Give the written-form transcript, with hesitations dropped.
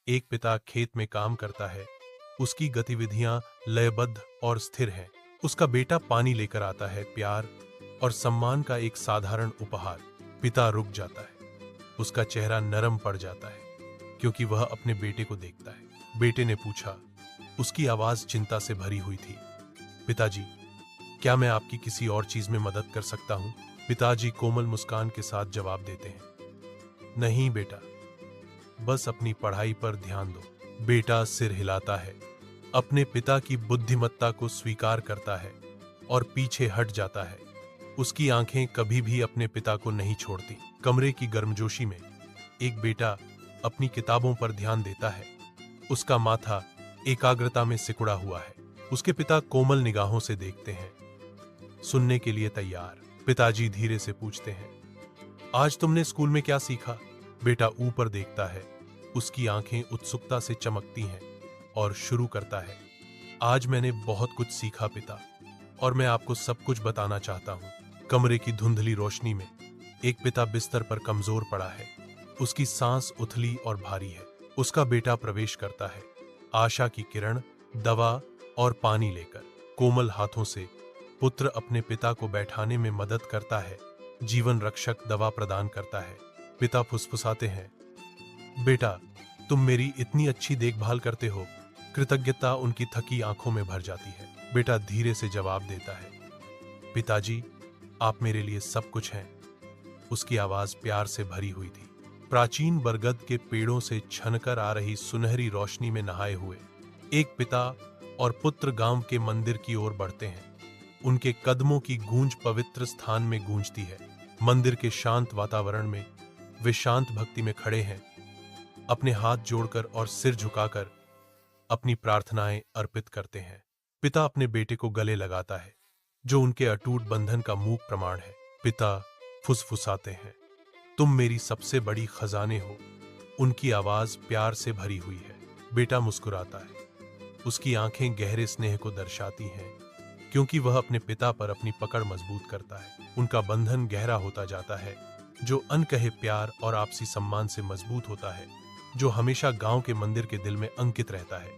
एक पिता खेत में काम करता है। उसकी गतिविधियां लयबद्ध और स्थिर हैं। उसका बेटा पानी लेकर आता है, प्यार और सम्मान का एक साधारण उपहार। पिता रुक जाता है। उसका चेहरा नरम पड़ जाता है क्योंकि वह अपने बेटे को देखता है। बेटे ने पूछा, उसकी आवाज चिंता से भरी हुई थी, पिताजी, क्या मैं आपकी किसी और चीज में मदद कर सकता हूं? पिताजी कोमल मुस्कान के साथ जवाब देते हैं, नहीं बेटा, बस अपनी पढ़ाई पर ध्यान दो। बेटा सिर हिलाता है, अपने पिता की बुद्धिमत्ता को स्वीकार करता है और पीछे हट जाता है। उसकी आंखें कभी भी अपने पिता को नहीं छोड़ती। कमरे की गर्मजोशी में एक बेटा अपनी किताबों पर ध्यान देता है। उसका माथा एकाग्रता में सिकुड़ा हुआ है। उसके पिता कोमल निगाहों से देखते हैं, सुनने के लिए तैयार। पिताजी धीरे से पूछते हैं, आज तुमने स्कूल में क्या सीखा? बेटा ऊपर देखता है, उसकी आंखें उत्सुकता से चमकती हैं और शुरू करता है, आज मैंने बहुत कुछ सीखा पिता, और मैं आपको सब कुछ बताना चाहता हूं। कमरे की धुंधली रोशनी में एक पिता बिस्तर पर कमजोर पड़ा है। उसकी सांस उथली और भारी है। उसका बेटा प्रवेश करता है, आशा की किरण, दवा और पानी लेकर। कोमल हाथों से पुत्र अपने पिता को बैठाने में मदद करता है, जीवन रक्षक दवा प्रदान करता है। पिता फुसफुसाते हैं, बेटा, तुम मेरी इतनी अच्छी देखभाल करते हो। कृतज्ञता उनकी थकी आंखों में भर जाती है। बेटा धीरे से जवाब देता है, पिताजी, आप मेरे लिए सब कुछ हैं। उसकी आवाज प्यार से भरी हुई थी। प्राचीन बरगद के पेड़ों से छनकर आ रही सुनहरी रोशनी में नहाए हुए एक पिता और पुत्र गांव के मंदिर की ओर बढ़ते हैं। उनके कदमों की गूंज पवित्र स्थान में गूंजती है। मंदिर के शांत वातावरण में वे शांत भक्ति में खड़े हैं, अपने हाथ जोड़कर और सिर झुकाकर अपनी प्रार्थनाएं अर्पित करते हैं। पिता अपने बेटे को गले लगाता है, जो उनके अटूट बंधन का मूक प्रमाण है। पिता फुसफुसाते हैं, तुम मेरी सबसे बड़ी खजाने हो। उनकी आवाज प्यार से भरी हुई है। बेटा मुस्कुराता है, उसकी आंखें गहरे स्नेह को दर्शाती हैं, क्योंकि वह अपने पिता पर अपनी पकड़ मजबूत करता है। उनका बंधन गहरा होता जाता है, जो अनकहे प्यार और आपसी सम्मान से मजबूत होता है, जो हमेशा गांव के मंदिर के दिल में अंकित रहता है।